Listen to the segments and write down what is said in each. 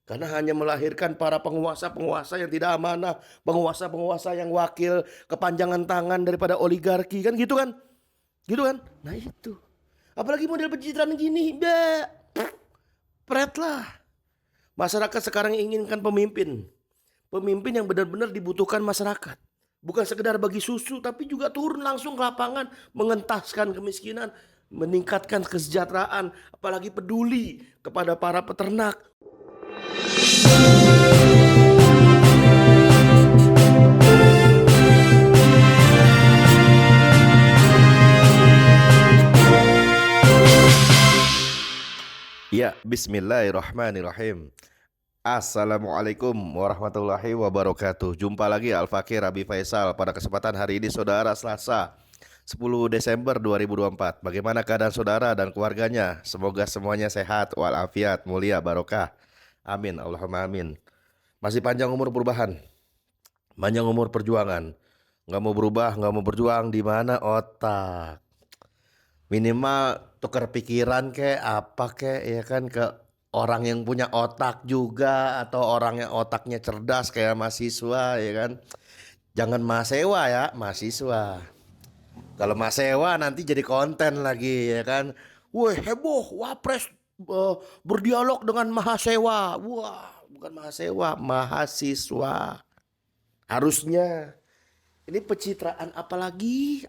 Karena hanya melahirkan para penguasa-penguasa yang tidak amanah, penguasa-penguasa yang wakil kepanjangan tangan daripada oligarki, kan gitu kan? Gitu kan? Nah itu. Apalagi model pencitraan gini, pret lah. Masyarakat sekarang inginkan pemimpin. Pemimpin yang benar-benar dibutuhkan masyarakat. Bukan sekedar bagi susu, tapi juga turun langsung ke lapangan, mengentaskan kemiskinan, meningkatkan kesejahteraan, apalagi peduli kepada para peternak. Ya, bismillahirrahmanirrahim. Assalamualaikum warahmatullahi wabarakatuh. Jumpa lagi Al-Fakir Abi Faisal pada kesempatan hari ini saudara, Selasa 10 Desember 2024. Bagaimana keadaan saudara dan keluarganya? Semoga semuanya sehat walafiat, mulia, barokah. Amin, Allahumma amin. Masih panjang umur perubahan, panjang umur perjuangan. Nggak mau berubah, nggak mau berjuang, di mana otak? Minimal tukar pikiran kek apa kek, ya kan, ke orang yang punya otak juga, atau orang yang otaknya cerdas kayak mahasiswa, ya kan. Jangan mahasiswa ya, mahasiswa. Kalau mahasiswa nanti jadi konten lagi, ya kan. Wah, heboh Wapres berdialog dengan mahasiswa. Wah, bukan mahasiswa, mahasiswa. Harusnya ini pencitraan, apalagi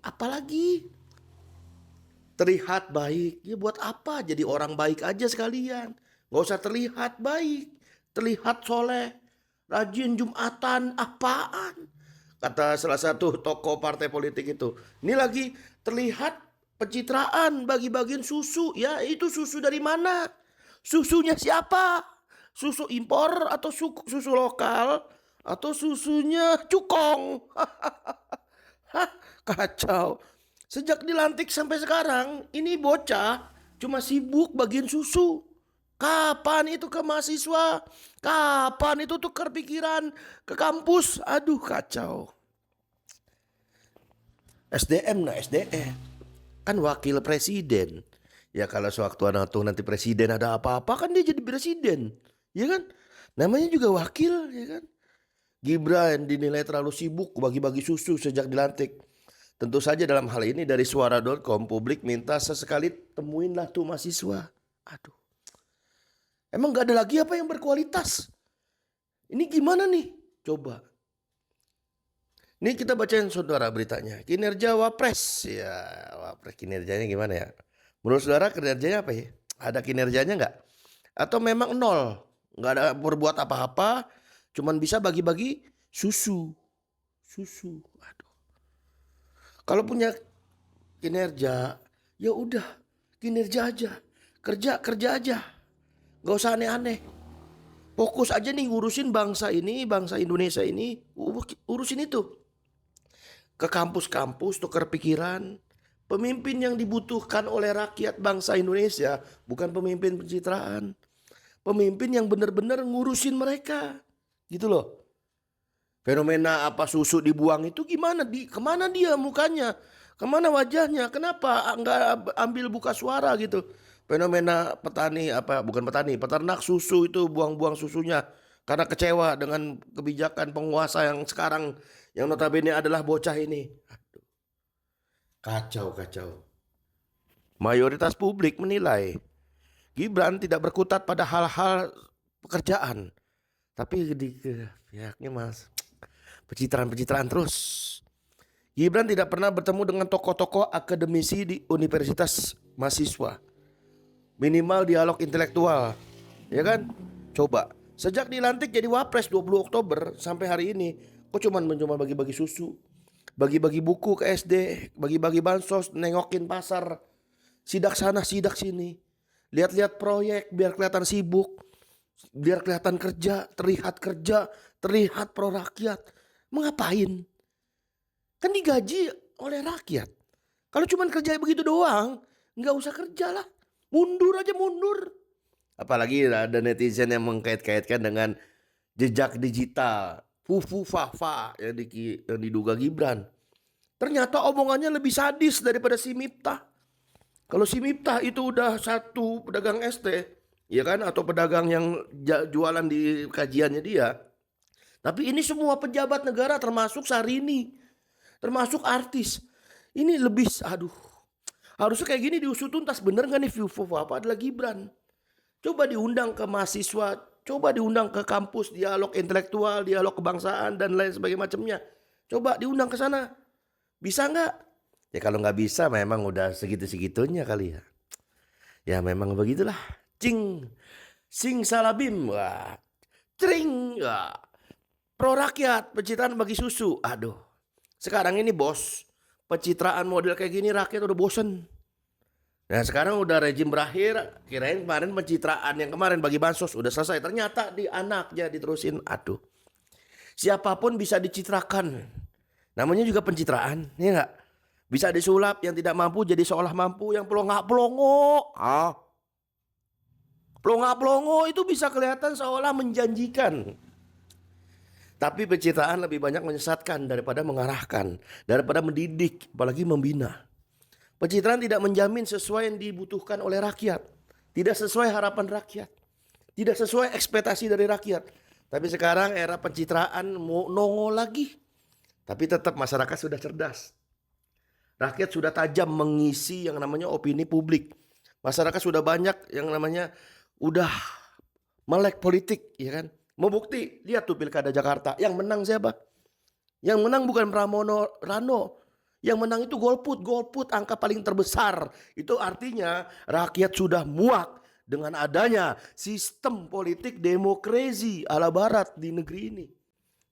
terlihat baik. Ya buat apa, jadi orang baik aja sekalian. Gak usah terlihat baik, terlihat soleh, rajin Jumatan, apaan. Kata salah satu tokoh partai politik itu, ini lagi terlihat pencitraan bagi-bagiin susu. Ya itu susu dari mana? Susunya siapa? Susu impor atau susu lokal? Atau susunya cukong? Hah, kacau. Sejak dilantik sampai sekarang, ini bocah cuma sibuk bagian susu. Kapan itu ke mahasiswa? Kapan itu tukar pikiran ke kampus? Aduh, kacau. SDM, nah SDM kan wakil presiden. Ya kalau sewaktu nanti presiden ada apa-apa, kan dia jadi presiden, ya kan? Namanya juga wakil, ya kan? Gibran dinilai terlalu sibuk bagi-bagi susu sejak dilantik. Tentu saja dalam hal ini dari suara.com publik minta sesekali temuinlah tuh mahasiswa. Aduh, emang gak ada lagi apa yang berkualitas? Ini gimana nih? Coba. Ini kita bacain saudara beritanya. Kinerja Wapres. Ya, Wapres kinerjanya gimana ya? Menurut saudara kinerjanya apa ya? Ada kinerjanya nggak? Atau memang nol? Nggak ada berbuat apa-apa, cuman bisa bagi-bagi susu. Susu. Aduh. Kalau punya kinerja, ya udah kinerja aja, kerja aja, gak usah aneh-aneh. Fokus aja nih ngurusin bangsa ini, bangsa Indonesia ini, urusin itu. Ke kampus-kampus tukar pikiran. Pemimpin yang dibutuhkan oleh rakyat bangsa Indonesia bukan pemimpin pencitraan. Pemimpin yang benar-benar ngurusin mereka, gitu loh. Fenomena apa susu dibuang itu gimana? Kemana dia mukanya? Kemana wajahnya? Kenapa nggak ambil buka suara gitu? Fenomena petani apa? Bukan petani, peternak susu itu buang-buang susunya karena kecewa dengan kebijakan penguasa yang sekarang, yang notabene adalah bocah ini. Kacau, kacau. Mayoritas publik menilai Gibran tidak berkutat pada hal-hal pekerjaan, tapi di pihaknya mas pencitraan-pencitraan terus. Gibran tidak pernah bertemu dengan tokoh-tokoh akademisi di universitas mahasiswa. Minimal dialog intelektual, ya kan? Coba, sejak dilantik jadi Wapres 20 Oktober sampai hari ini, kok cuma bagi-bagi susu, bagi-bagi buku ke SD, bagi-bagi bansos, nengokin pasar, sidak sana sidak sini, lihat-lihat proyek biar kelihatan sibuk, biar kelihatan kerja, terlihat pro rakyat. Mengapain? Kan digaji oleh rakyat. Kalau cuma kerja begitu doang, nggak usah kerja lah. Mundur aja mundur. Apalagi ada netizen yang mengkait-kaitkan dengan jejak digital. Fufu Fafa yang diduga Gibran. Ternyata omongannya lebih sadis daripada si Miftah. Kalau si Miftah itu udah satu pedagang ST, ya kan? Atau pedagang yang jualan di kajiannya dia. Tapi ini semua pejabat negara termasuk Syahrini, termasuk artis. Ini lebih, aduh, harusnya kayak gini diusut tuntas. Bener gak nih apa adalah Gibran? Coba diundang ke mahasiswa, coba diundang ke kampus, dialog intelektual, dialog kebangsaan dan lain sebagainya macamnya. Coba diundang ke sana. Bisa nggak? Ya kalau nggak bisa memang udah segitu-segitunya kali ya. Ya memang begitulah. Cing, sing salabim, wah, cring, wah. Pro rakyat, pencitraan bagi susu. Aduh, sekarang ini bos, pencitraan model kayak gini rakyat udah bosen. Nah sekarang udah rejim berakhir, kirain kemarin pencitraan yang kemarin bagi bansos udah selesai. Ternyata di anaknya diterusin. Aduh, siapapun bisa dicitrakan. Namanya juga pencitraan, ya nggak? Bisa disulap, yang tidak mampu jadi seolah mampu, yang pelongo-pelongo. Pelongo-pelongo itu bisa kelihatan seolah menjanjikan. Tapi pencitraan lebih banyak menyesatkan daripada mengarahkan, daripada mendidik, apalagi membina. Pencitraan tidak menjamin sesuai yang dibutuhkan oleh rakyat, tidak sesuai harapan rakyat, tidak sesuai ekspektasi dari rakyat. Tapi sekarang era pencitraan mau nongol lagi. Tapi tetap masyarakat sudah cerdas. Rakyat sudah tajam mengisi yang namanya opini publik. Masyarakat sudah banyak yang namanya udah melek politik, ya kan? Mau bukti, lihat tuh pilkada Jakarta. Yang menang siapa? Yang menang bukan Pramono Rano. Yang menang itu golput, angka paling terbesar. Itu artinya rakyat sudah muak dengan adanya sistem politik demokrasi ala barat di negeri ini.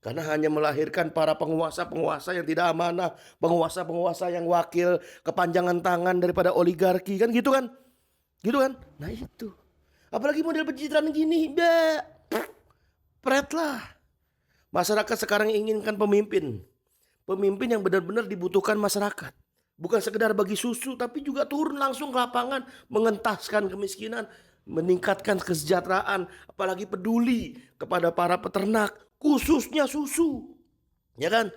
Karena hanya melahirkan para penguasa-penguasa yang tidak amanah, penguasa-penguasa yang wakil kepanjangan tangan daripada oligarki, kan gitu kan? Gitu kan? Nah itu. Apalagi model pencitraan gini, pret lah. Masyarakat sekarang inginkan pemimpin. Pemimpin yang benar-benar dibutuhkan masyarakat. Bukan sekedar bagi susu, tapi juga turun langsung ke lapangan, mengentaskan kemiskinan, meningkatkan kesejahteraan, apalagi peduli kepada para peternak, khususnya susu. Ya kan?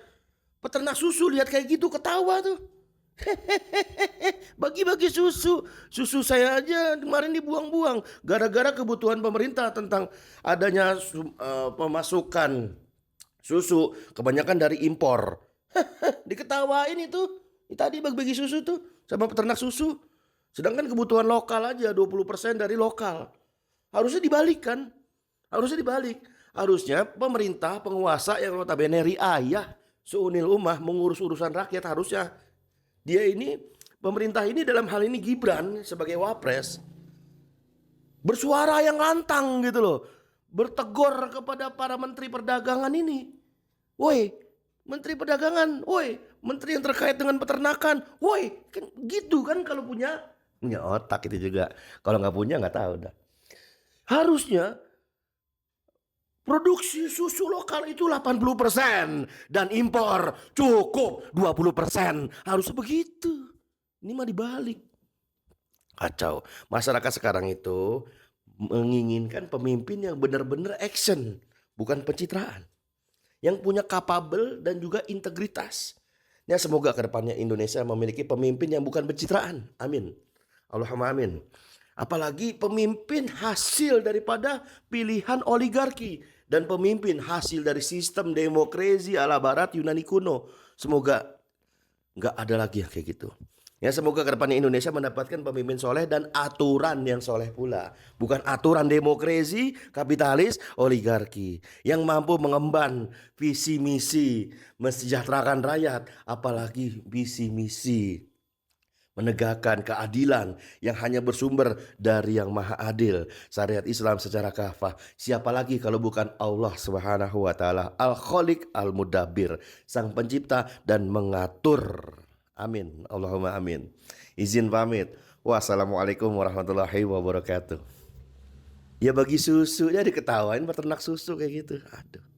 Peternak susu lihat kayak gitu ketawa tuh. Bagi-bagi susu. Susu saya aja kemarin dibuang-buang gara-gara kebutuhan pemerintah tentang adanya pemasukan susu kebanyakan dari impor. Diketawain itu. Tadi bagi-bagi susu tuh sama peternak susu. Sedangkan kebutuhan lokal aja 20% dari lokal. Harusnya dibalik kan? Harusnya dibalik. Harusnya pemerintah, penguasa yang notabene riayah seunil ummah mengurus urusan rakyat, harusnya dia ini, pemerintah ini dalam hal ini Gibran sebagai wapres bersuara yang lantang gitu loh. Bertegur kepada para menteri perdagangan ini. Woi, menteri perdagangan, woi, menteri yang terkait dengan peternakan, woi, kan gitu kan kalau punya otak itu juga. Kalau nggak punya nggak tahu dah. Harusnya produksi susu lokal itu 80% dan impor cukup 20%. Harus begitu. Ini mah dibalik. Kacau. Masyarakat sekarang itu menginginkan pemimpin yang benar-benar action, bukan pencitraan. Yang punya capable dan juga integritas. Ya semoga ke depannya Indonesia memiliki pemimpin yang bukan pencitraan. Amin. Allahumma amin. Apalagi pemimpin hasil daripada pilihan oligarki. Dan pemimpin hasil dari sistem demokrasi ala barat Yunani kuno. Semoga nggak ada lagi yang kayak gitu. Ya semoga ke depannya Indonesia mendapatkan pemimpin soleh dan aturan yang soleh pula. Bukan aturan demokrasi, kapitalis, oligarki. Yang mampu mengemban visi misi mensejahterakan rakyat. Apalagi visi misi menegakkan keadilan yang hanya bersumber dari yang maha adil. Syariat Islam secara kafah. Siapa lagi kalau bukan Allah Subhanahu wa taala, Al-Khaliq Al-Mudabbir, sang pencipta dan mengatur. Amin. Allahumma amin. Izin pamit. Wassalamualaikum warahmatullahi wabarakatuh. Ya bagi susu ya diketawain peternak susu kayak gitu. Aduh.